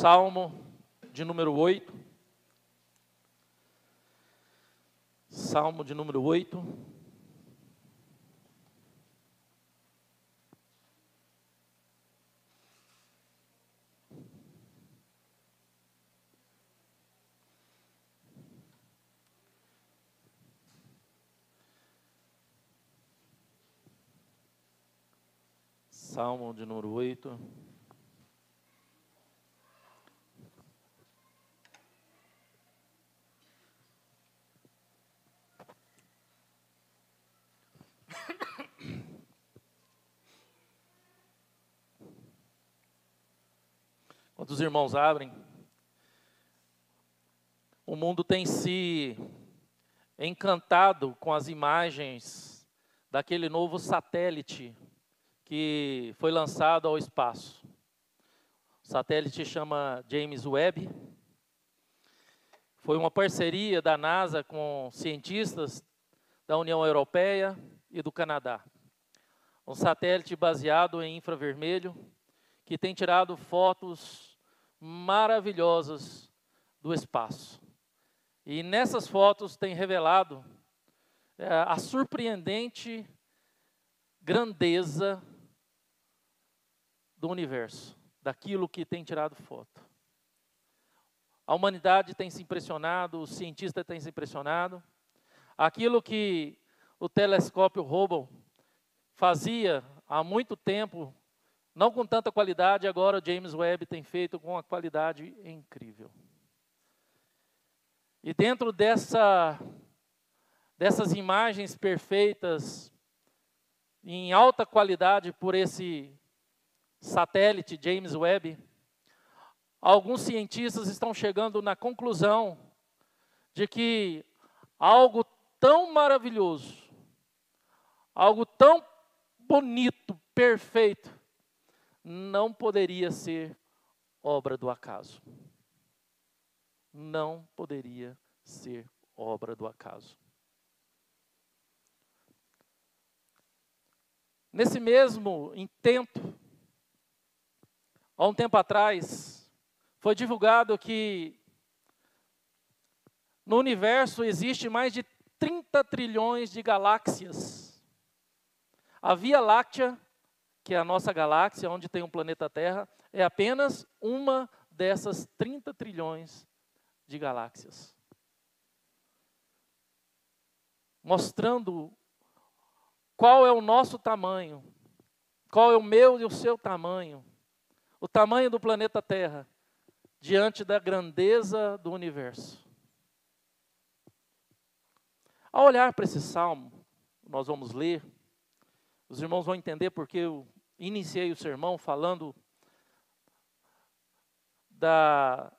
Salmo de número 8. Salmo de número 8. Salmo de número 8. Quando os irmãos abrem, o mundo tem se encantado com as imagens daquele novo satélite que foi lançado ao espaço. O satélite chama James Webb. Foi uma parceria da NASA com cientistas da União Europeia e do Canadá. Um satélite baseado em infravermelho que tem tirado fotos maravilhosas do espaço. E nessas fotos tem revelado a surpreendente grandeza do universo, daquilo que tem tirado foto. A humanidade tem se impressionado, os cientistas têm se impressionado. Aquilo que o telescópio Hubble fazia há muito tempo, não com tanta qualidade, agora o James Webb tem feito com uma qualidade incrível. E dentro dessas imagens perfeitas, em alta qualidade por esse satélite James Webb, alguns cientistas estão chegando na conclusão de que algo tão maravilhoso, algo tão bonito, perfeito, não poderia ser obra do acaso. Não poderia ser obra do acaso. Nesse mesmo intento, há um tempo atrás, foi divulgado que no universo existe mais de 30 trilhões de galáxias. A Via Láctea, que é a nossa galáxia, onde tem um planeta Terra, é apenas uma dessas 30 trilhões de galáxias. Mostrando qual é o nosso tamanho, qual é o meu e o seu tamanho, o tamanho do planeta Terra, diante da grandeza do universo. Ao olhar para esse salmo, nós vamos ler, os irmãos vão entender porque eu iniciei o sermão falando da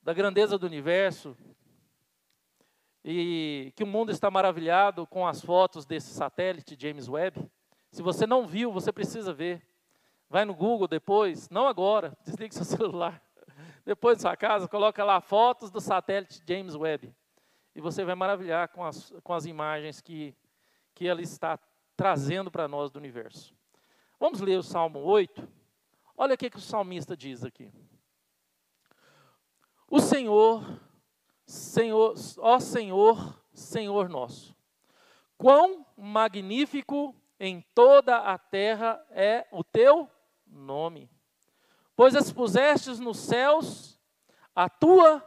grandeza do universo e que o mundo está maravilhado com as fotos desse satélite James Webb. Se você não viu, você precisa ver. Vai no Google depois, não agora, desligue seu celular. Depois da sua casa, coloca lá fotos do satélite James Webb. E você vai maravilhar com as imagens que ele está trazendo para nós do universo. Vamos ler o Salmo 8. Olha o que o salmista diz aqui. O Senhor, ó Senhor, Senhor nosso, quão magnífico em toda a terra é o teu nome, pois expusestes nos céus a tua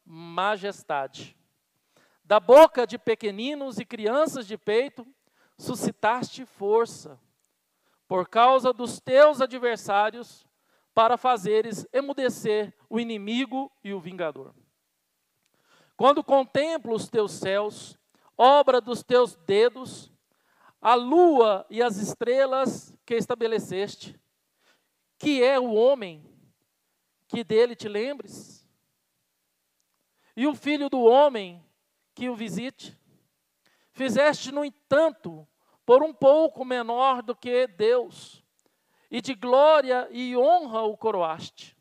majestade. Da boca de pequeninos e crianças de peito, suscitaste força, por causa dos teus adversários, para fazeres emudecer o inimigo e o vingador. Quando contemplo os teus céus, obra dos teus dedos, a lua e as estrelas que estabeleceste, que é o homem, que dele te lembres, e o filho do homem, que o visite. Fizeste, no entanto, por um pouco menor do que Deus, e de glória e honra o coroaste.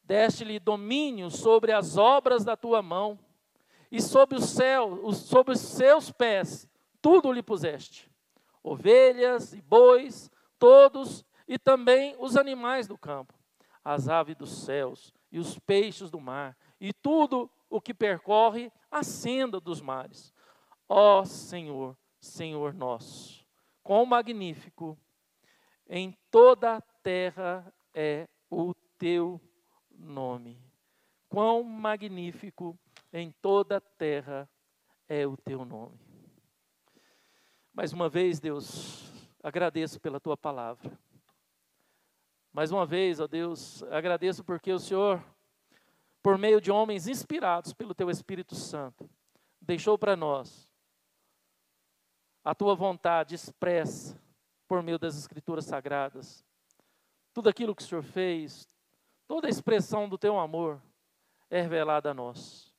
Deste-lhe domínio sobre as obras da tua mão, e sobre o céu, sobre os seus pés, tudo lhe puseste. Ovelhas e bois, todos, e também os animais do campo, as aves dos céus e os peixes do mar, e tudo o que percorre a senda dos mares. Ó Senhor, Senhor nosso, quão magnífico em toda a terra é o teu nome. Quão magnífico em toda a terra é o teu nome. Mais uma vez, Deus, agradeço pela tua palavra. Mais uma vez, ó Deus, agradeço porque o Senhor, por meio de homens inspirados pelo teu Espírito Santo, deixou para nós a tua vontade expressa por meio das Escrituras Sagradas. Tudo aquilo que o Senhor fez, toda a expressão do teu amor é revelada a nós.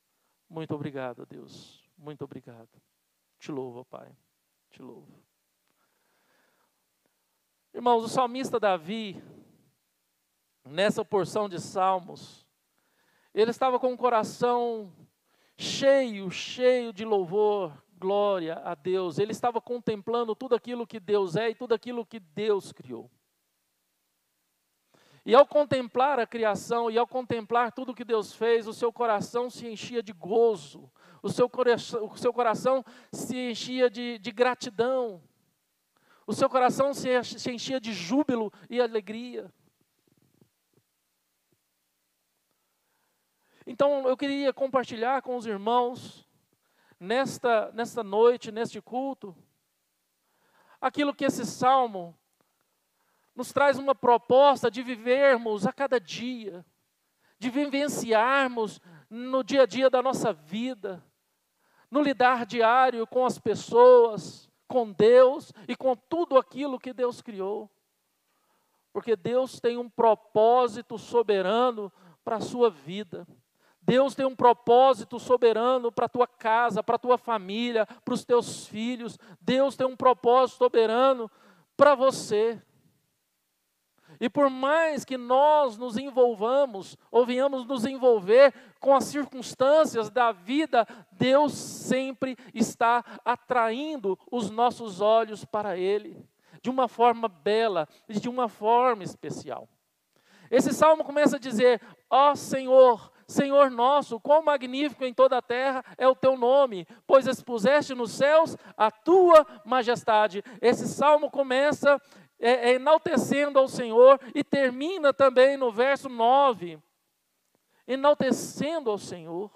Muito obrigado, Deus. Muito obrigado. Te louvo, Pai. Te louvo. Irmãos, o salmista Davi, nessa porção de salmos, ele estava com o coração cheio de louvor, glória a Deus. Ele estava contemplando tudo aquilo que Deus é e tudo aquilo que Deus criou. E ao contemplar a criação e ao contemplar tudo que Deus fez, o seu coração se enchia de gozo, o seu coração se enchia de gratidão, o seu coração se enchia de júbilo e alegria. Então eu queria compartilhar com os irmãos, nesta noite, neste culto, aquilo que esse salmo nos traz uma proposta de vivermos a cada dia, de vivenciarmos no dia a dia da nossa vida, no lidar diário com as pessoas, com Deus e com tudo aquilo que Deus criou. Porque Deus tem um propósito soberano para a sua vida. Deus tem um propósito soberano para a tua casa, para a tua família, para os teus filhos. Deus tem um propósito soberano para você. E por mais que nós nos envolvamos, ou venhamos nos envolver com as circunstâncias da vida, Deus sempre está atraindo os nossos olhos para Ele, de uma forma bela e de uma forma especial. Esse salmo começa a dizer: ó Senhor, Senhor nosso, quão magnífico em toda a terra é o teu nome, pois expuseste nos céus a tua majestade. Esse salmo começa enaltecendo ao Senhor e termina também no verso 9, enaltecendo ao Senhor.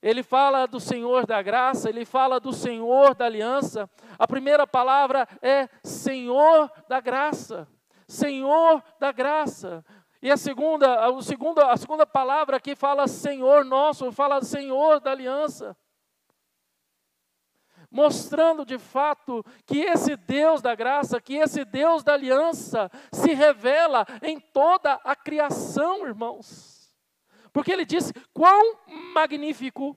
Ele fala do Senhor da graça, ele fala do Senhor da aliança. A primeira palavra é Senhor da graça, Senhor da graça. E a segunda palavra que fala Senhor nosso, fala Senhor da aliança. Mostrando de fato que esse Deus da graça, que esse Deus da aliança se revela em toda a criação, irmãos. Porque ele disse: quão magnífico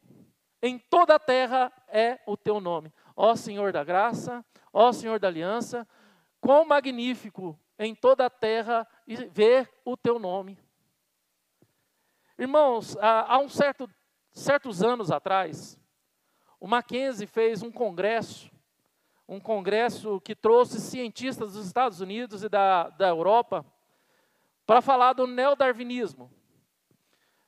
em toda a terra é o teu nome. Ó Senhor da graça, ó Senhor da aliança, quão magnífico em toda a terra ver o teu nome. Irmãos, há certos anos atrás, o Mackenzie fez um congresso que trouxe cientistas dos Estados Unidos e da Europa para falar do neodarwinismo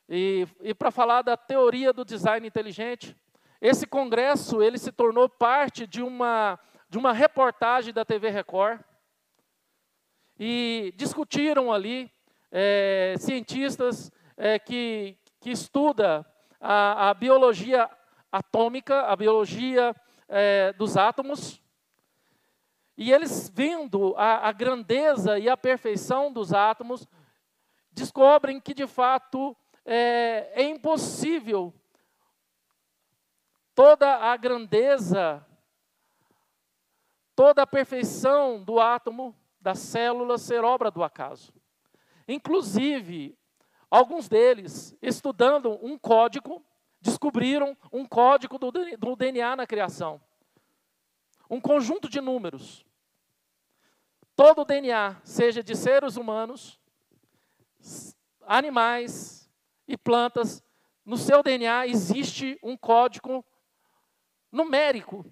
e para falar da teoria do design inteligente. Esse congresso ele se tornou parte de uma reportagem da TV Record e discutiram ali cientistas que estudam a biologia atômica, a biologia dos átomos, e eles vendo a grandeza e a perfeição dos átomos, descobrem que de fato é impossível toda a grandeza, toda a perfeição do átomo, da célula ser obra do acaso. Inclusive, alguns deles, estudando um código, descobriram um código do DNA na criação. Um conjunto de números. Todo o DNA, seja de seres humanos, animais e plantas, no seu DNA existe um código numérico.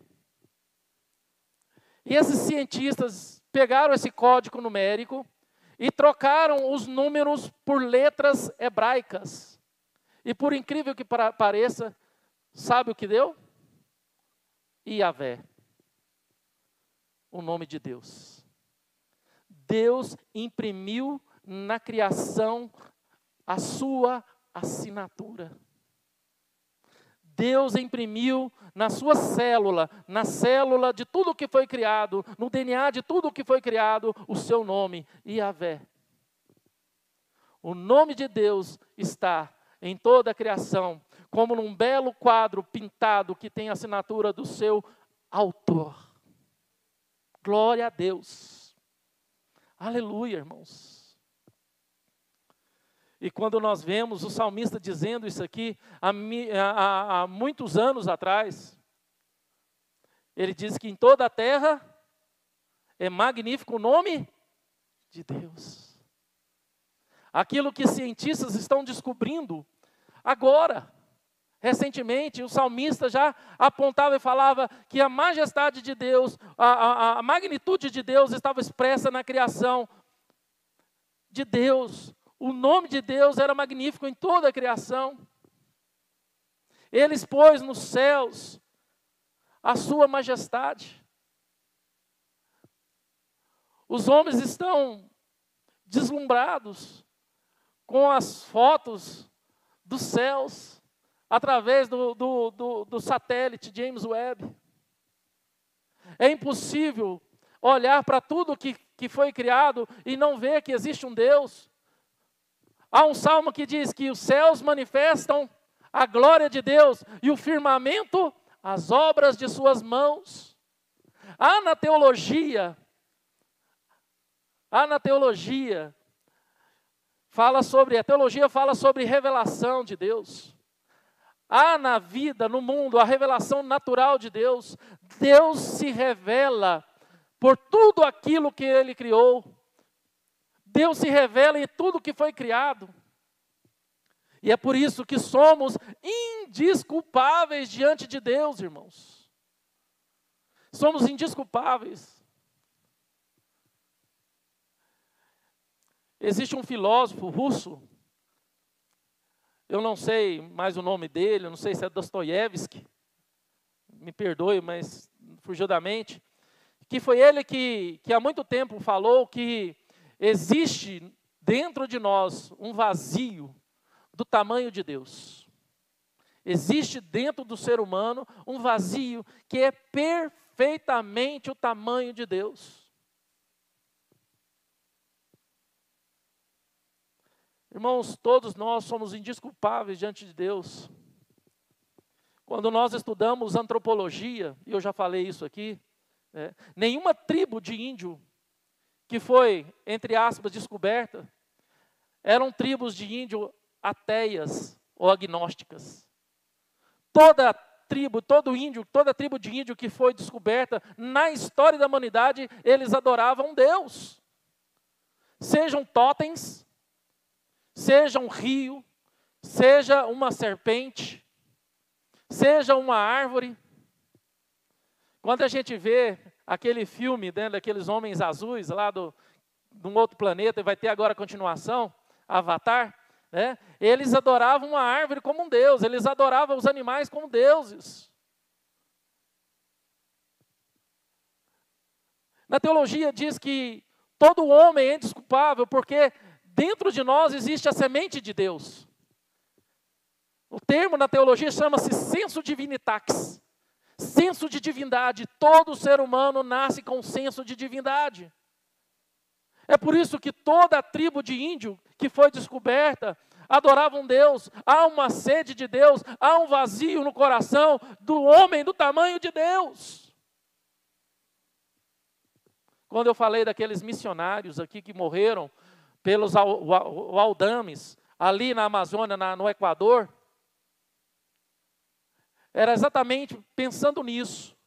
E esses cientistas pegaram esse código numérico e trocaram os números por letras hebraicas. E por incrível que pareça, sabe o que deu? Iavé, o nome de Deus. Deus imprimiu na criação a sua assinatura. Deus imprimiu na sua célula, na célula de tudo que foi criado, no DNA de tudo que foi criado, o seu nome, Iavé. O nome de Deus está em toda a criação, como num belo quadro pintado que tem a assinatura do seu autor. Glória a Deus. Aleluia, irmãos. E quando nós vemos o salmista dizendo isso aqui, há muitos anos atrás, ele diz que em toda a terra é magnífico o nome de Deus. Aquilo que cientistas estão descobrindo agora, recentemente, o salmista já apontava e falava que a majestade de Deus, a magnitude de Deus estava expressa na criação de Deus. O nome de Deus era magnífico em toda a criação. Ele expôs nos céus a sua majestade. Os homens estão deslumbrados com as fotos dos céus, através do satélite James Webb. É impossível olhar para tudo que foi criado e não ver que existe um Deus. Há um salmo que diz que os céus manifestam a glória de Deus e o firmamento as obras de suas mãos. Há na teologia, a teologia fala sobre revelação de Deus. Há na vida, no mundo, a revelação natural de Deus. Deus se revela por tudo aquilo que Ele criou. Deus se revela em tudo que foi criado. E é por isso que somos indesculpáveis diante de Deus, irmãos. Somos indesculpáveis. Existe um filósofo russo, eu não sei mais o nome dele, eu não sei se é Dostoiévski, me perdoe, mas fugiu da mente, que foi ele que há muito tempo falou que existe dentro de nós um vazio do tamanho de Deus. Existe dentro do ser humano um vazio que é perfeitamente o tamanho de Deus. Irmãos, todos nós somos indesculpáveis diante de Deus. Quando nós estudamos antropologia, e eu já falei isso aqui, nenhuma tribo de índio que foi, entre aspas, descoberta, eram tribos de índio ateias ou agnósticas. Toda tribo, toda tribo de índio que foi descoberta na história da humanidade, eles adoravam Deus. Sejam totens, seja um rio, seja uma serpente, seja uma árvore. Quando a gente vê aquele filme, né, daqueles homens azuis lá de um outro planeta, e vai ter agora a continuação, Avatar, né, eles adoravam uma árvore como um deus, eles adoravam os animais como deuses. Na teologia diz que todo homem é indesculpável porque dentro de nós existe a semente de Deus. O termo na teologia chama-se senso divinitatis. Senso de divindade. Todo ser humano nasce com senso de divindade. É por isso que toda a tribo de índio que foi descoberta adorava um Deus. Há uma sede de Deus, há um vazio no coração do homem do tamanho de Deus. Quando eu falei daqueles missionários aqui que morreram pelos Waldames, ali na Amazônia, no Equador, era exatamente pensando nisso,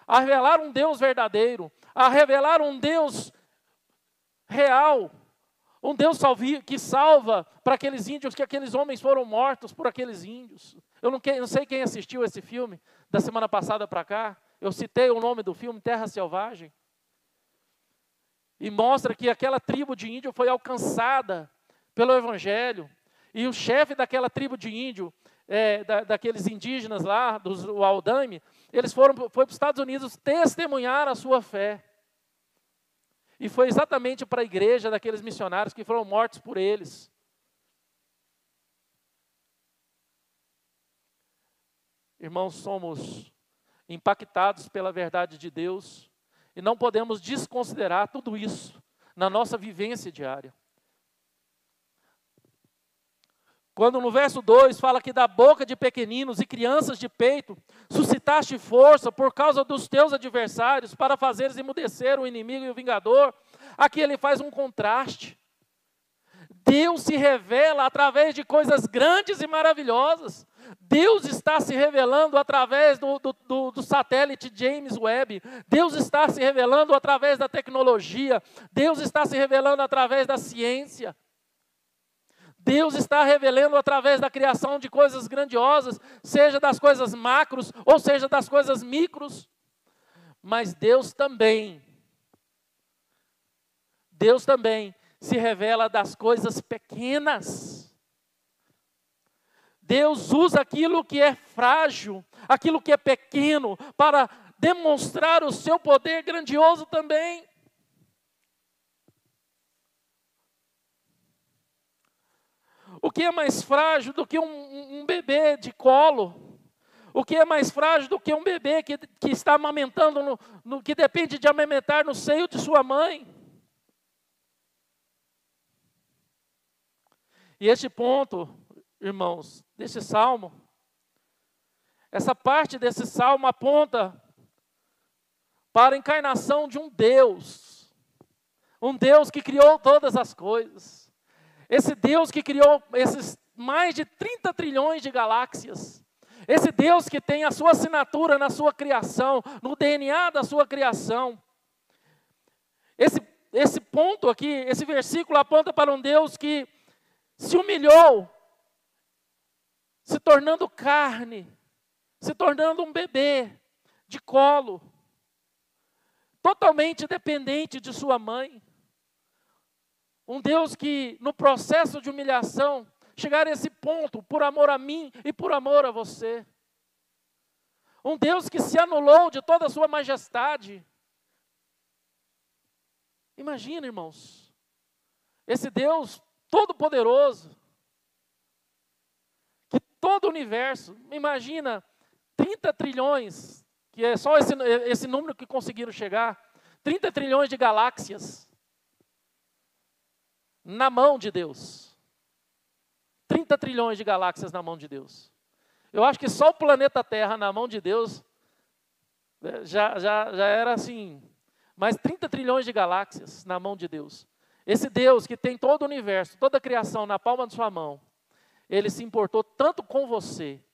a revelar um Deus verdadeiro, a revelar um Deus real, um Deus que salva para aqueles índios, que aqueles homens foram mortos por aqueles índios. Eu não sei quem assistiu esse filme da semana passada para cá, eu citei o nome do filme, Terra Selvagem. E mostra que aquela tribo de índio foi alcançada pelo Evangelho. E o chefe daquela tribo de índio, daqueles indígenas lá, dos Waodani, eles foram para os Estados Unidos testemunhar a sua fé. E foi exatamente para a igreja daqueles missionários que foram mortos por eles. Irmãos, somos impactados pela verdade de Deus e não podemos desconsiderar tudo isso na nossa vivência diária. Quando no verso 2 fala que da boca de pequeninos e crianças de peito suscitaste força por causa dos teus adversários para fazeres emudecer o inimigo e o vingador, aqui ele faz um contraste. Deus se revela através de coisas grandes e maravilhosas. Deus está se revelando através do satélite James Webb. Deus está se revelando através da tecnologia. Deus está se revelando através da ciência. Deus está revelando através da criação de coisas grandiosas, seja das coisas macros ou seja das coisas micros. Mas Deus também se revela das coisas pequenas. Deus usa aquilo que é frágil, aquilo que é pequeno, para demonstrar o seu poder grandioso também. O que é mais frágil do que um bebê de colo? O que é mais frágil do que um bebê que está amamentando, que depende de amamentar no seio de sua mãe? E este ponto, irmãos, desse salmo, essa parte desse salmo aponta para a encarnação de um Deus que criou todas as coisas. Esse Deus que criou esses mais de 30 trilhões de galáxias. Esse Deus que tem a sua assinatura na sua criação, no DNA da sua criação. Esse ponto aqui, esse versículo aponta para um Deus que se humilhou, se tornando carne, se tornando um bebê de colo, totalmente dependente de sua mãe. Um Deus que, no processo de humilhação, chegar a esse ponto, por amor a mim e por amor a você. Um Deus que se anulou de toda a sua majestade. Imagina, irmãos, esse Deus todo-poderoso, que todo o universo, imagina, 30 trilhões, que é só esse número que conseguiram chegar, 30 trilhões de galáxias, na mão de Deus. 30 trilhões de galáxias na mão de Deus. Eu acho que só o planeta Terra na mão de Deus já era assim. Mas 30 trilhões de galáxias na mão de Deus. Esse Deus que tem todo o universo, toda a criação na palma de sua mão, Ele se importou tanto com você,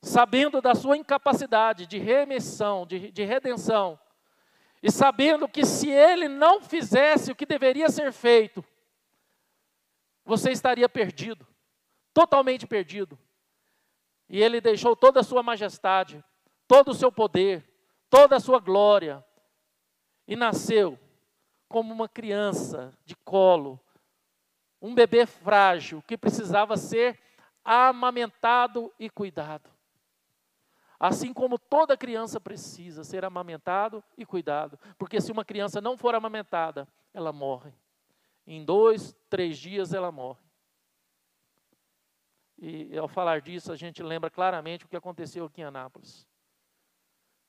sabendo da sua incapacidade de remissão, de redenção, e sabendo que se Ele não fizesse o que deveria ser feito, você estaria perdido, totalmente perdido. E Ele deixou toda a sua majestade, todo o seu poder, toda a sua glória, e nasceu como uma criança de colo, um bebê frágil que precisava ser amamentado e cuidado. Assim como toda criança precisa ser amamentado e cuidado. Porque se uma criança não for amamentada, ela morre. Em 2, 3 dias ela morre. E ao falar disso, a gente lembra claramente o que aconteceu aqui em Anápolis.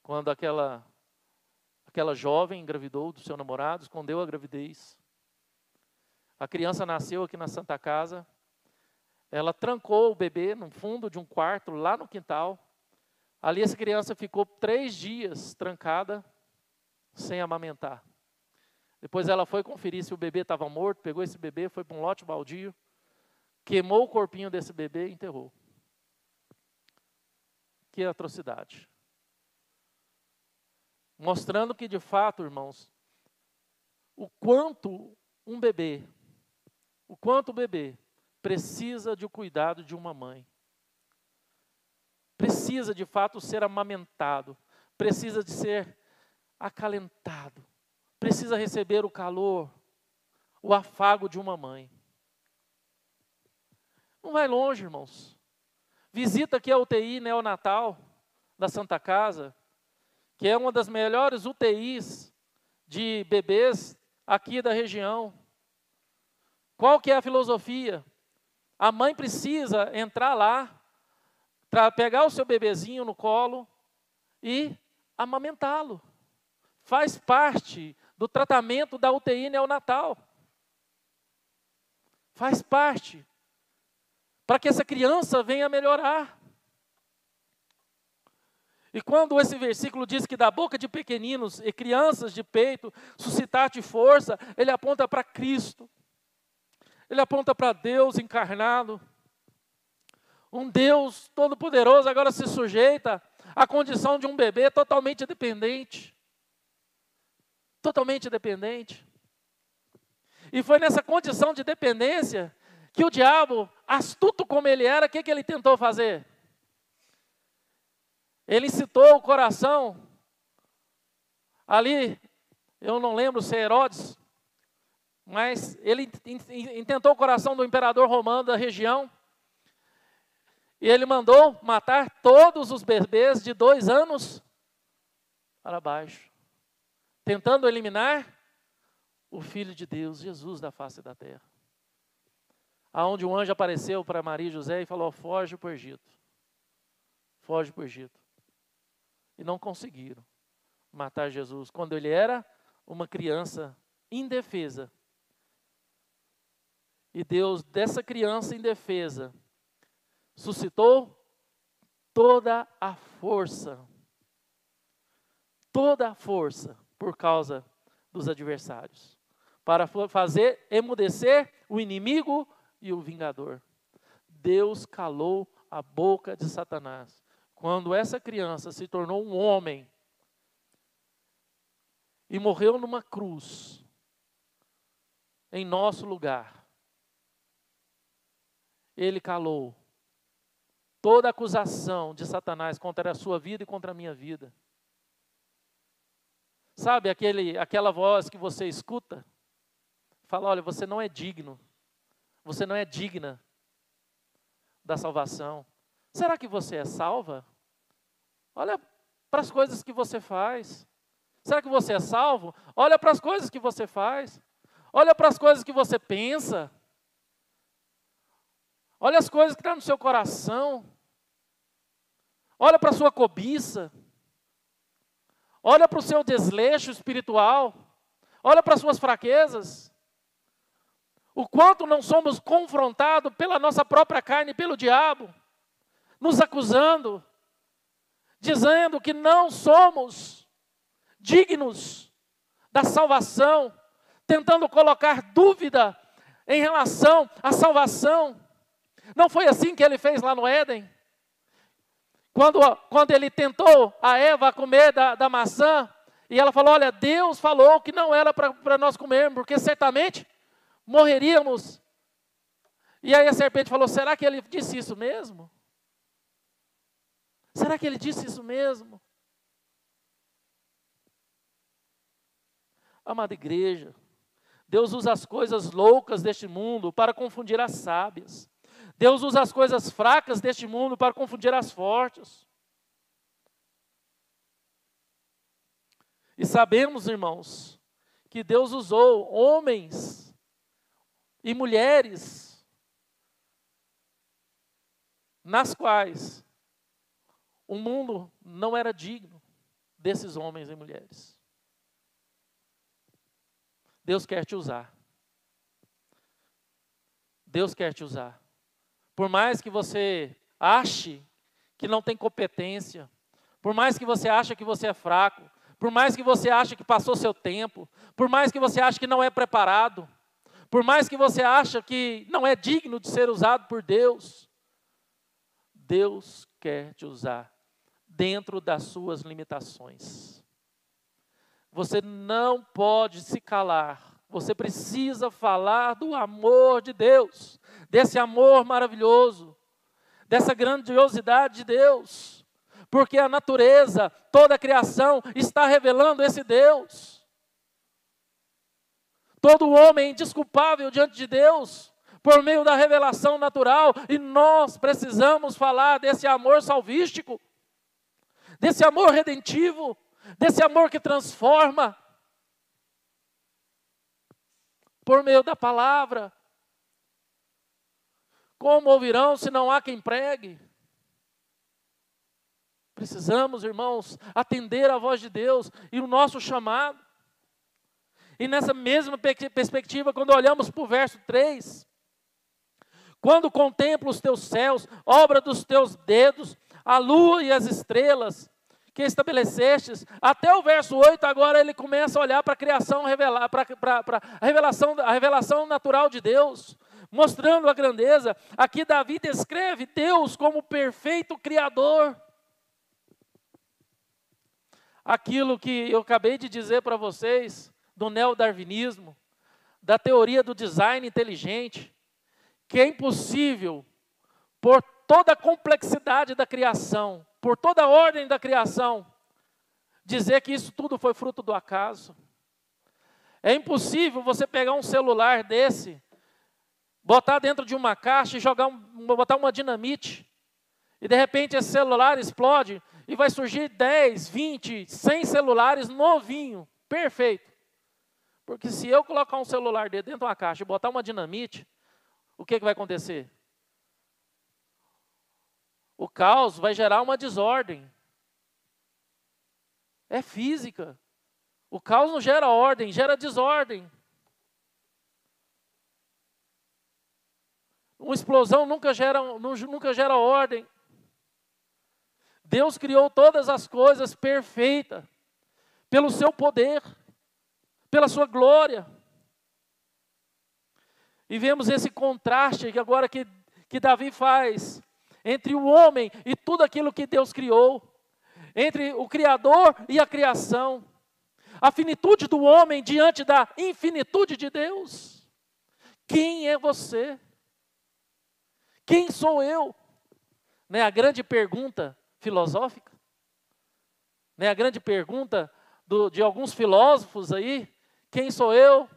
Quando aquela jovem engravidou do seu namorado, escondeu a gravidez. A criança nasceu aqui na Santa Casa. Ela trancou o bebê no fundo de um quarto, lá no quintal. Ali essa criança ficou 3 dias trancada, sem amamentar. Depois ela foi conferir se o bebê estava morto, pegou esse bebê, foi para um lote baldio, queimou o corpinho desse bebê e enterrou. Que atrocidade. Mostrando que, de fato, irmãos, o quanto o bebê precisa de um cuidado de uma mãe. Precisa, de fato, ser amamentado. Precisa de ser acalentado, precisa receber o calor, o afago de uma mãe. Não vai longe, irmãos. Visita aqui a UTI neonatal da Santa Casa, que é uma das melhores UTIs de bebês aqui da região. Qual que é a filosofia? A mãe precisa entrar lá, pegar o seu bebezinho no colo e amamentá-lo. Faz parte do tratamento da UTI neonatal. Faz parte. Para que essa criança venha a melhorar. E quando esse versículo diz que da boca de pequeninos e crianças de peito suscitar-te força, ele aponta para Cristo. Ele aponta para Deus encarnado. Um Deus todo-poderoso agora se sujeita à condição de um bebê totalmente dependente. Totalmente dependente. E foi nessa condição de dependência que o diabo, astuto como ele era, o que ele tentou fazer? Ele incitou o coração, ali, eu não lembro se é Herodes, mas ele intentou o coração do imperador romano da região, e ele mandou matar todos os bebês de 2 anos para baixo, tentando eliminar o Filho de Deus, Jesus da face da terra. Aonde um anjo apareceu para Maria e José e falou: foge para o Egito. Foge para o Egito. E não conseguiram matar Jesus, quando ele era uma criança indefesa. E Deus, dessa criança indefesa, suscitou toda a força por causa dos adversários, para fazer emudecer o inimigo e o vingador. Deus calou a boca de Satanás. Quando essa criança se tornou um homem e morreu numa cruz, em nosso lugar, ele calou toda a acusação de Satanás contra a sua vida e contra a minha vida. Sabe aquela voz que você escuta? Fala: olha, você não é digno. Você não é digna da salvação. Será que você é salva? Olha para as coisas que você faz. Será que você é salvo? Olha para as coisas que você faz. Olha para as coisas que você pensa. Olha as coisas que estão no seu coração. Olha para a sua cobiça. Olha para o seu desleixo espiritual. Olha para as suas fraquezas. O quanto não somos confrontados pela nossa própria carne, pelo diabo, nos acusando, dizendo que não somos dignos da salvação, tentando colocar dúvida em relação à salvação. Não foi assim que ele fez lá no Éden? Quando ele tentou a Eva comer da maçã, e ela falou: olha, Deus falou que não era para nós comermos, porque certamente morreríamos. E aí a serpente falou: será que ele disse isso mesmo? Será que ele disse isso mesmo? Amada igreja, Deus usa as coisas loucas deste mundo para confundir as sábias. Deus usa as coisas fracas deste mundo para confundir as fortes. E sabemos, irmãos, que Deus usou homens e mulheres nas quais o mundo não era digno desses homens e mulheres. Deus quer te usar. Deus quer te usar. Por mais que você ache que não tem competência, por mais que você ache que você é fraco, por mais que você ache que passou seu tempo, por mais que você ache que não é preparado, por mais que você ache que não é digno de ser usado por Deus, Deus quer te usar dentro das suas limitações. Você não pode se calar. Você precisa falar do amor de Deus, desse amor maravilhoso, dessa grandiosidade de Deus. porque a natureza, toda a criação está revelando esse Deus. Todo homem é indesculpável diante de Deus, por meio da revelação natural, e nós precisamos falar desse amor salvístico, desse amor redentivo, desse amor que transforma, por meio da palavra. Como ouvirão se não há quem pregue? Precisamos, irmãos, atender à voz de Deus e o nosso chamado. E nessa mesma perspectiva, quando olhamos para o verso 3, quando contemplo os teus céus, obra dos teus dedos, a lua e as estrelas que estabelecestes, até o verso 8, agora ele começa a olhar para a criação, para a revelação natural de Deus, mostrando a grandeza. Aqui Davi descreve Deus como perfeito Criador. Aquilo que eu acabei de dizer para vocês, do neodarwinismo, da teoria do design inteligente, que é impossível, por toda a complexidade da criação, por toda a ordem da criação, dizer que isso tudo foi fruto do acaso. É impossível você pegar um celular desse, botar dentro de uma caixa e botar uma dinamite, e de repente esse celular explode, e vai surgir 10, 20, 100 celulares novinho, perfeito. Porque se eu colocar um celular dentro de uma caixa e botar uma dinamite, o que vai acontecer? O caos vai gerar uma desordem. É física. O caos não gera ordem, gera desordem. Uma explosão nunca gera ordem. Deus criou todas as coisas perfeitas, pelo seu poder, pela sua glória. E vemos esse contraste que agora que Davi faz, entre o homem e tudo aquilo que Deus criou, entre o Criador e a criação, a finitude do homem diante da infinitude de Deus. Quem é você? Quem sou eu? Não é a grande pergunta filosófica? Não é a grande pergunta de alguns filósofos aí? Quem sou eu?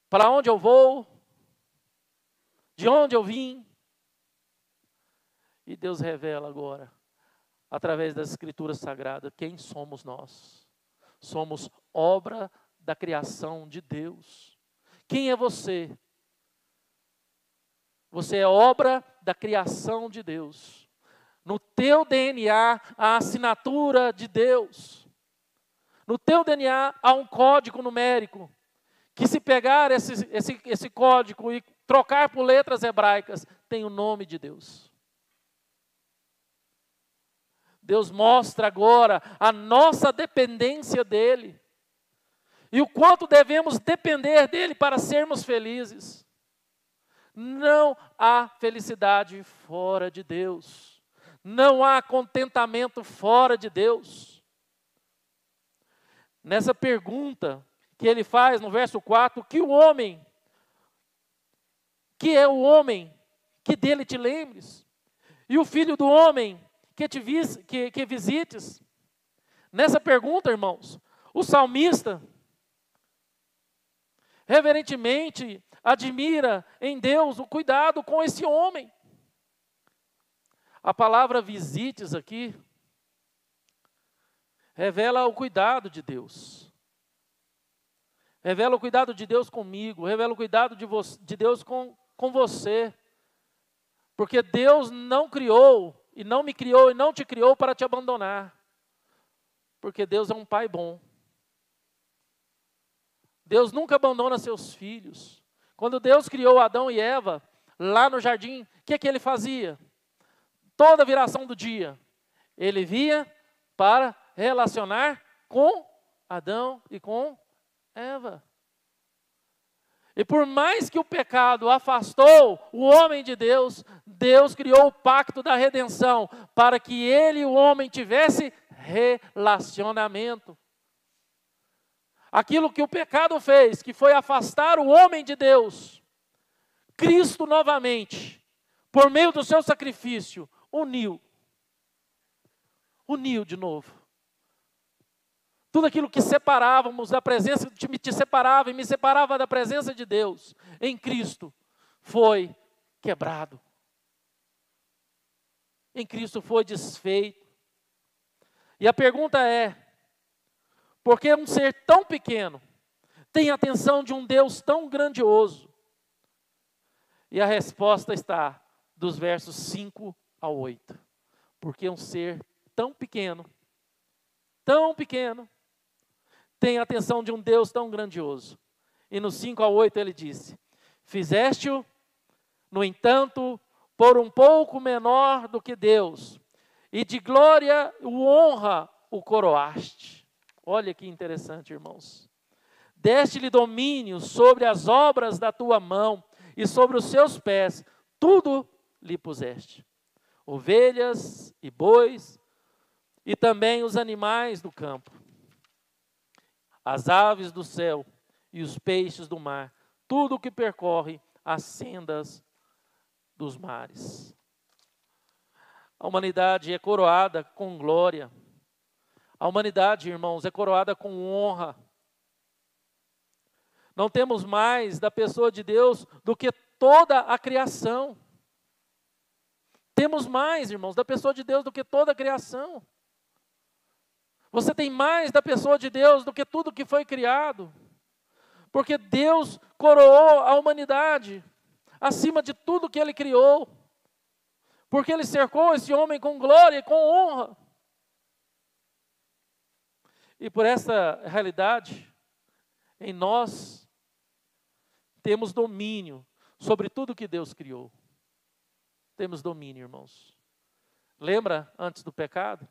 Para onde eu vou? De onde eu vim? E Deus revela agora, através das Escrituras Sagradas, quem somos nós. Somos obra da criação de Deus. Quem é você? Você é obra da criação de Deus. No teu DNA, a assinatura de Deus. No teu DNA, há um código numérico, que se pegar esse código e trocar por letras hebraicas, tem o nome de Deus. Deus mostra agora a nossa dependência dEle. E o quanto devemos depender dEle para sermos felizes. Não há felicidade fora de Deus. Não há contentamento fora de Deus. Nessa pergunta que ele faz no verso 4, que é o homem que dele te lembres, e o filho do homem que visites. Nessa pergunta, irmãos, o salmista reverentemente admira em Deus o cuidado com esse homem. A palavra visites aqui revela o cuidado de Deus. Revela o cuidado de Deus comigo, revela o cuidado de Deus com você. Porque Deus não criou, e não me criou, e não te criou para te abandonar. Porque Deus é um pai bom. Deus nunca abandona seus filhos. Quando Deus criou Adão e Eva, lá no jardim, o que ele fazia? Toda viração do dia, ele via para relacionar com Adão e com Eva. E por mais que o pecado afastou o homem de Deus, Deus criou o pacto da redenção para que ele e o homem tivessem relacionamento. Aquilo que o pecado fez, que foi afastar o homem de Deus, Cristo novamente, por meio do seu sacrifício, uniu. uniu de novo. Tudo aquilo que separávamos da presença, te separava e me separava da presença de Deus em Cristo, foi quebrado. Em Cristo foi desfeito. E a pergunta é, por que um ser tão pequeno tem a atenção de um Deus tão grandioso? E a resposta está dos versos 5 a 8. Porque um ser tão pequeno, tem a atenção de um Deus tão grandioso. E no 5 a 8 ele disse, fizeste-o, no entanto, por um pouco menor do que Deus, e de glória e honra o coroaste. Olha que interessante, irmãos. Deste-lhe domínio sobre as obras da tua mão, e sobre os seus pés, tudo lhe puseste. Ovelhas e bois, e também os animais do campo, as aves do céu e os peixes do mar, tudo o que percorre as sendas dos mares. A humanidade é coroada com glória. A humanidade, irmãos, é coroada com honra. Não temos mais da pessoa de Deus do que toda a criação. Temos mais, irmãos, da pessoa de Deus do que toda a criação. Você tem mais da pessoa de Deus do que tudo que foi criado. Porque Deus coroou a humanidade acima de tudo que Ele criou. Porque Ele cercou esse homem com glória e com honra. E por essa realidade, em nós, temos domínio sobre tudo que Deus criou. Temos domínio, irmãos. Lembra, antes do pecado?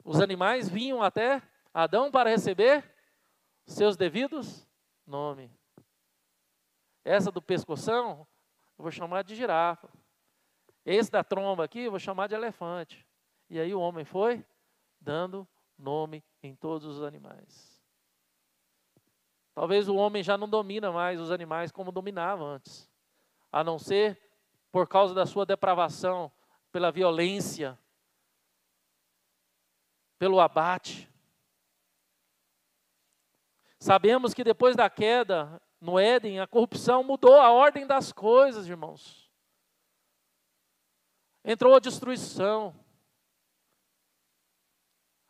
Os animais vinham até Adão para receber seus devidos nomes. Essa do pescoção, eu vou chamar de girafa. Esse da tromba aqui, eu vou chamar de elefante. E aí o homem foi dando nome em todos os animais. Talvez o homem já não domina mais os animais como dominava antes. A não ser por causa da sua depravação, pela violência, pelo abate. Sabemos que depois da queda no Éden, a corrupção mudou a ordem das coisas, irmãos. Entrou a destruição,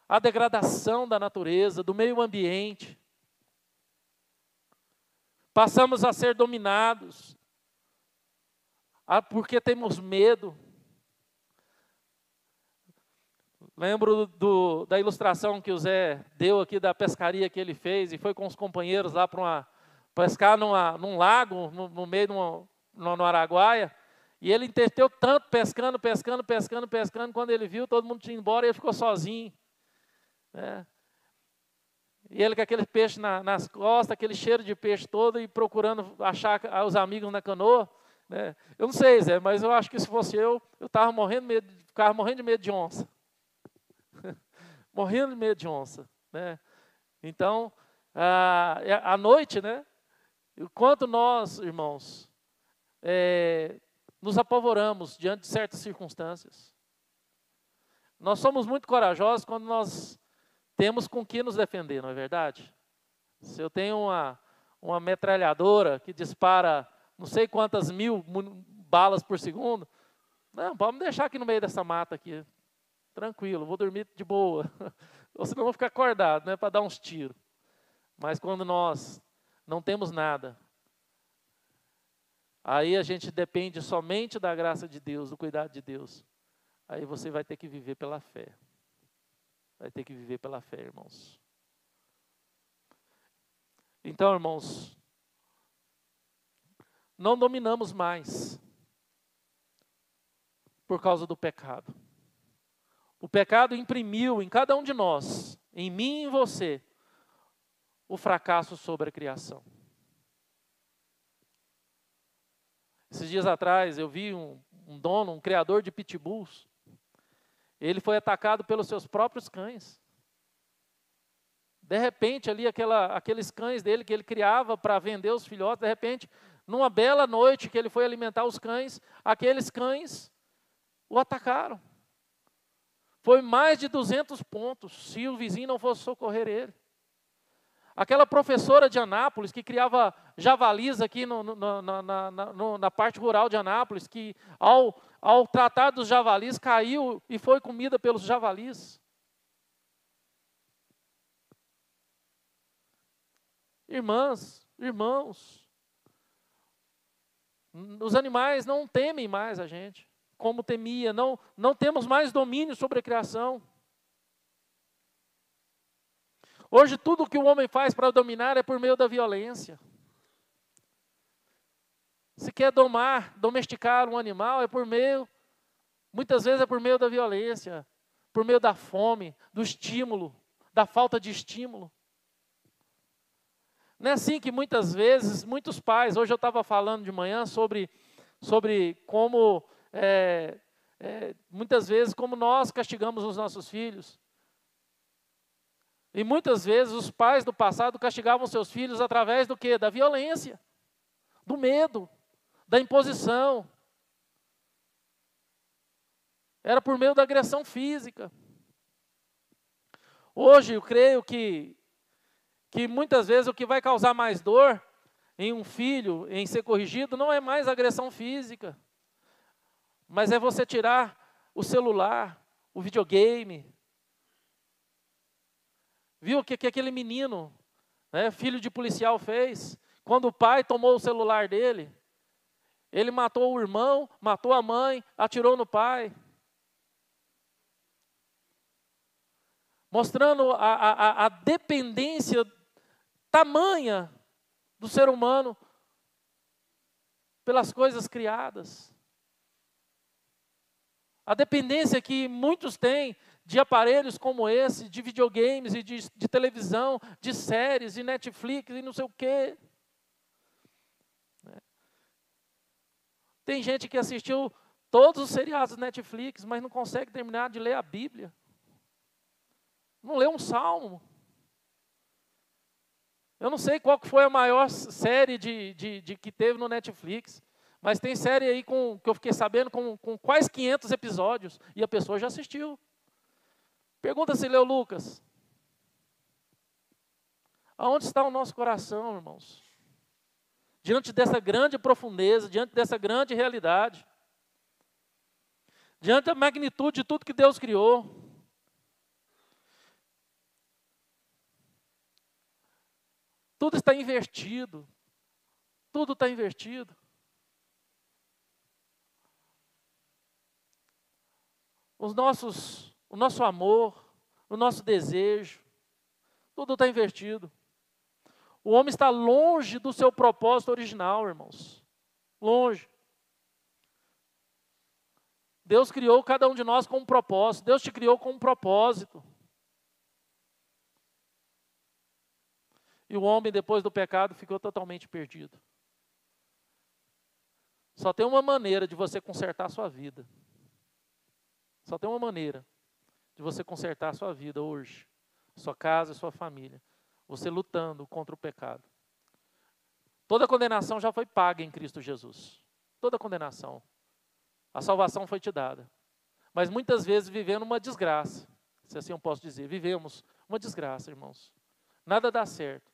a degradação da natureza, do meio ambiente. Passamos a ser dominados, porque temos medo. Lembro da ilustração que o Zé deu aqui da pescaria que ele fez, e foi com os companheiros lá para pescar num lago, no meio no Araguaia, e ele entreteu tanto pescando, quando ele viu, todo mundo tinha ido embora e ele ficou sozinho. Né? E ele com aquele peixe nas costas, aquele cheiro de peixe todo, e procurando achar os amigos na canoa. Né? Eu não sei, Zé, mas eu acho que se fosse eu ficava morrendo de medo de onça. Morrendo de medo de onça. Né? Então, à noite, né? O quanto nós, irmãos, nos apavoramos diante de certas circunstâncias. Nós somos muito corajosos quando nós temos com que nos defender, não é verdade? Se eu tenho uma metralhadora que dispara não sei quantas mil balas por segundo, não, pode me deixar aqui no meio dessa mata aqui, tranquilo, vou dormir de boa. Ou senão eu vou ficar acordado, né, para dar uns tiros. Mas quando nós não temos nada, aí a gente depende somente da graça de Deus, do cuidado de Deus. Aí você vai ter que viver pela fé. Vai ter que viver pela fé, irmãos. Então, irmãos, não dominamos mais por causa do pecado. O pecado imprimiu em cada um de nós, em mim e em você, o fracasso sobre a criação. Esses dias atrás eu vi um criador de pitbulls. Ele foi atacado pelos seus próprios cães. De repente, ali, aqueles cães dele que ele criava para vender os filhotes, de repente, numa bela noite que ele foi alimentar os cães, aqueles cães o atacaram. Foi mais de 200 pontos, se o vizinho não fosse socorrer ele. Aquela professora de Anápolis, que criava javalis aqui na parte rural de Anápolis, que ao tratar dos javalis, caiu e foi comida pelos javalis. Irmãs, irmãos, os animais não temem mais a gente, como temia, não temos mais domínio sobre a criação. Hoje tudo que o homem faz para dominar é por meio da violência. Se quer domesticar um animal, muitas vezes é por meio da violência, por meio da fome, do estímulo, da falta de estímulo. Não é assim que muitas vezes, muitos pais, hoje eu estava falando de manhã sobre como, muitas vezes, como nós castigamos os nossos filhos. E muitas vezes os pais do passado castigavam seus filhos através do quê? Da violência, do medo, da imposição. Era por meio da agressão física. Hoje eu creio que muitas vezes o que vai causar mais dor em um filho, em ser corrigido, não é mais agressão física, mas é você tirar o celular, o videogame. Viu o que aquele menino, filho de policial, fez? Quando o pai tomou o celular dele, ele matou o irmão, matou a mãe, atirou no pai. Mostrando a dependência tamanha do ser humano pelas coisas criadas. A dependência que muitos têm de aparelhos como esse, de videogames e de televisão, de séries, de Netflix e não sei o quê. Tem gente que assistiu todos os seriados do Netflix, mas não consegue terminar de ler a Bíblia. Não lê um salmo. Eu não sei qual que foi a maior série que teve no Netflix, mas tem série aí que eu fiquei sabendo com quase 500 episódios, e a pessoa já assistiu. Pergunta se leu Lucas. Aonde está o nosso coração, irmãos? Diante dessa grande profundeza, diante dessa grande realidade, diante da magnitude de tudo que Deus criou. Tudo está invertido. Tudo está invertido. O nosso amor, o nosso desejo, tudo está invertido. O homem está longe do seu propósito original, irmãos. Longe. Deus criou cada um de nós com um propósito. Deus te criou com um propósito. E o homem, depois do pecado, ficou totalmente perdido. Só tem uma maneira de você consertar a sua vida. Só tem uma maneira de você consertar a sua vida hoje. Sua casa, sua família. Você lutando contra o pecado. Toda condenação já foi paga em Cristo Jesus. Toda condenação. A salvação foi te dada. Mas muitas vezes vivendo uma desgraça. Se assim eu posso dizer. Vivemos uma desgraça, irmãos. Nada dá certo.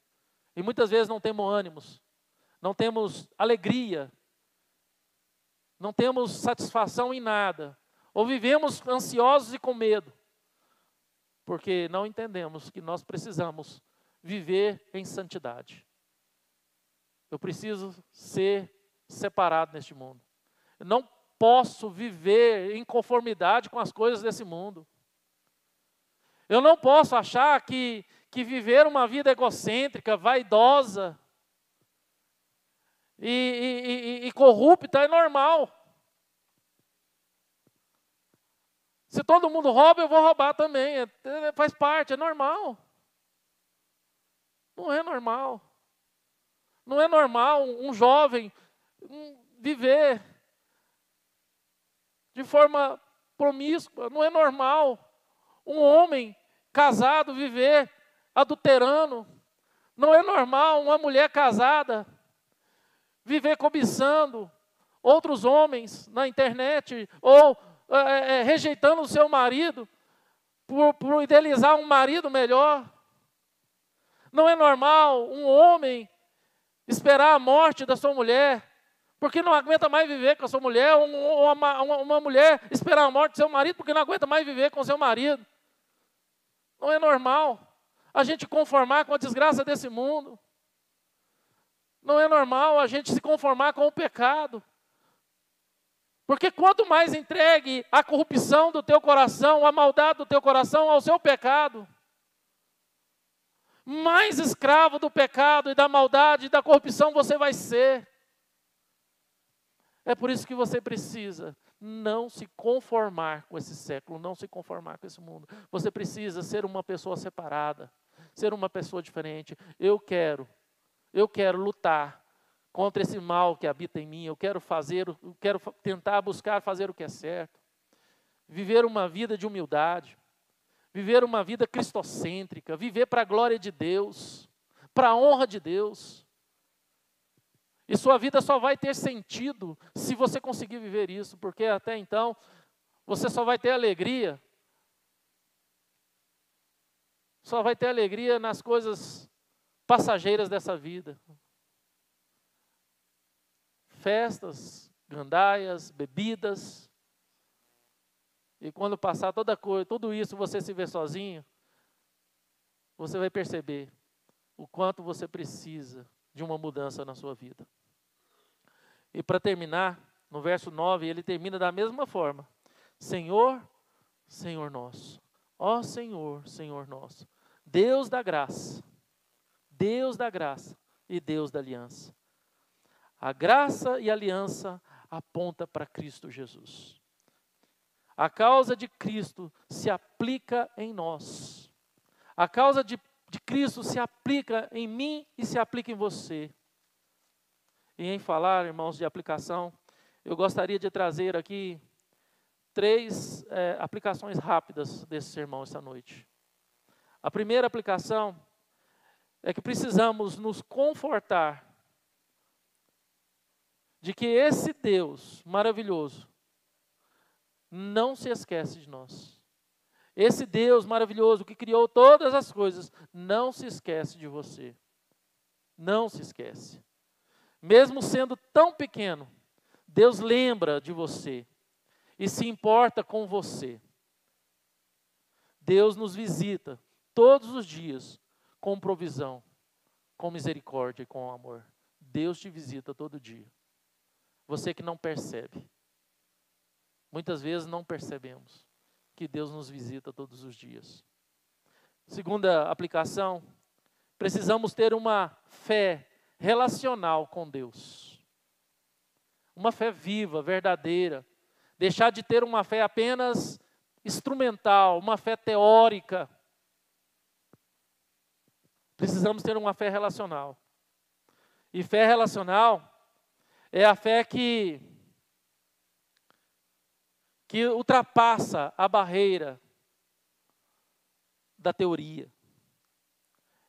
E muitas vezes não temos ânimos. Não temos alegria. Não temos satisfação em nada. Ou vivemos ansiosos e com medo. Porque não entendemos que nós precisamos viver em santidade. Eu preciso ser separado neste mundo. Eu não posso viver em conformidade com as coisas desse mundo. Eu não posso achar que viver uma vida egocêntrica, vaidosa e corrupta é normal. Se todo mundo rouba, eu vou roubar também. Faz parte, é normal. Não é normal. Não é normal um jovem viver de forma promíscua. Não é normal um homem casado viver adulterando. Não é normal uma mulher casada viver cobiçando outros homens na internet ou rejeitando o seu marido por idealizar um marido melhor. Não é normal um homem esperar a morte da sua mulher, porque não aguenta mais viver com a sua mulher, ou uma mulher esperar a morte do seu marido, porque não aguenta mais viver com o seu marido. Não é normal a gente conformar com a desgraça desse mundo. Não é normal a gente se conformar com o pecado. Porque quanto mais entregue a corrupção do teu coração, a maldade do teu coração ao seu pecado, mais escravo do pecado e da maldade e da corrupção você vai ser. É por isso que você precisa não se conformar com esse século, não se conformar com esse mundo. Você precisa ser uma pessoa separada, ser uma pessoa diferente. Eu quero lutar contra esse mal que habita em mim. Eu quero tentar buscar fazer o que é certo. Viver uma vida de humildade. Viver uma vida cristocêntrica, viver para a glória de Deus, para a honra de Deus. E sua vida só vai ter sentido se você conseguir viver isso, porque até então você só vai ter alegria nas coisas passageiras dessa vida. Festas, gandaias, bebidas. E quando passar tudo isso, você se vê sozinho, você vai perceber o quanto você precisa de uma mudança na sua vida. E para terminar, no verso 9, ele termina da mesma forma. Senhor, Senhor nosso. Ó Senhor, Senhor nosso. Deus da graça e Deus da aliança. A graça e a aliança aponta para Cristo Jesus. A causa de Cristo se aplica em nós. A causa de Cristo se aplica em mim e se aplica em você. E em falar, irmãos, de aplicação, eu gostaria de trazer aqui 3 aplicações rápidas desse sermão esta noite. A primeira aplicação é que precisamos nos confortar de que esse Deus maravilhoso não se esquece de nós. Esse Deus maravilhoso que criou todas as coisas, não se esquece de você. Não se esquece. Mesmo sendo tão pequeno, Deus lembra de você e se importa com você. Deus nos visita todos os dias com provisão, com misericórdia e com amor. Deus te visita todo dia. Você que não percebe. Muitas vezes não percebemos que Deus nos visita todos os dias. Segunda aplicação, precisamos ter uma fé relacional com Deus. Uma fé viva, verdadeira. Deixar de ter uma fé apenas instrumental, uma fé teórica. Precisamos ter uma fé relacional. E fé relacional é a fé que ultrapassa a barreira da teoria.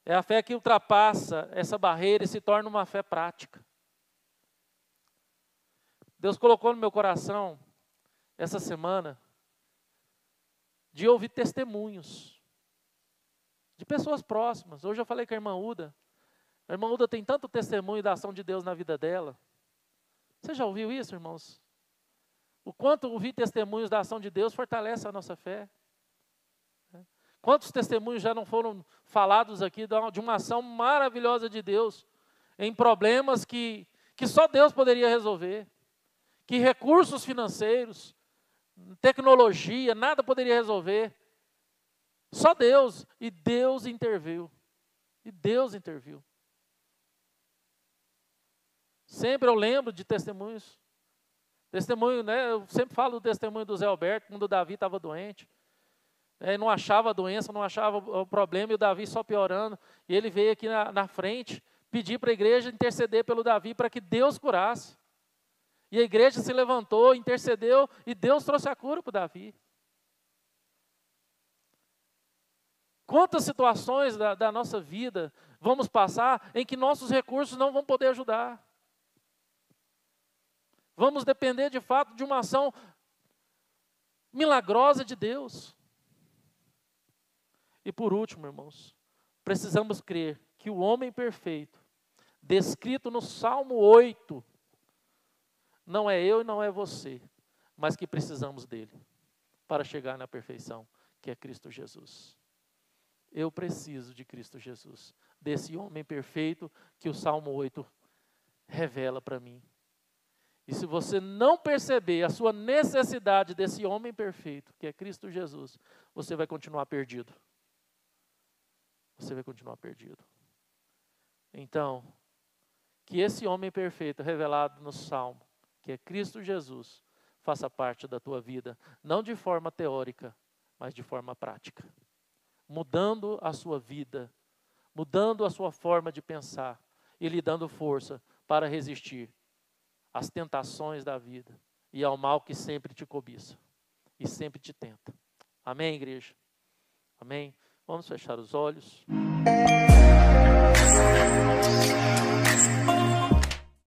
É a fé que ultrapassa essa barreira e se torna uma fé prática. Deus colocou no meu coração, essa semana, de ouvir testemunhos de pessoas próximas. Hoje eu falei com a irmã Uda. A irmã Uda tem tanto testemunho da ação de Deus na vida dela. Você já ouviu isso, irmãos? O quanto ouvir testemunhos da ação de Deus fortalece a nossa fé. Quantos testemunhos já não foram falados aqui de uma ação maravilhosa de Deus em problemas que só Deus poderia resolver, que recursos financeiros, tecnologia, nada poderia resolver. Só Deus, e Deus interviu. E Deus interviu. Sempre eu lembro de testemunhos. Testemunho, né? Eu sempre falo do testemunho do Zé Alberto, quando o Davi estava doente. Não achava a doença, não achava o problema, e o Davi só piorando. E ele veio aqui na frente, pedir para a igreja interceder pelo Davi, para que Deus curasse. E a igreja se levantou, intercedeu, e Deus trouxe a cura para o Davi. Quantas situações da nossa vida vamos passar em que nossos recursos não vão poder ajudar? Vamos depender de fato de uma ação milagrosa de Deus. E por último, irmãos, precisamos crer que o homem perfeito, descrito no Salmo 8, não é eu e não é você, mas que precisamos dele para chegar na perfeição, que é Cristo Jesus. Eu preciso de Cristo Jesus, desse homem perfeito que o Salmo 8 revela para mim. E se você não perceber a sua necessidade desse homem perfeito, que é Cristo Jesus, você vai continuar perdido. Você vai continuar perdido. Então, que esse homem perfeito revelado no Salmo, que é Cristo Jesus, faça parte da tua vida, não de forma teórica, mas de forma prática. Mudando a sua vida, mudando a sua forma de pensar e lhe dando força para resistir às tentações da vida e ao mal que sempre te cobiça e sempre te tenta. Amém, igreja? Amém? Vamos fechar os olhos.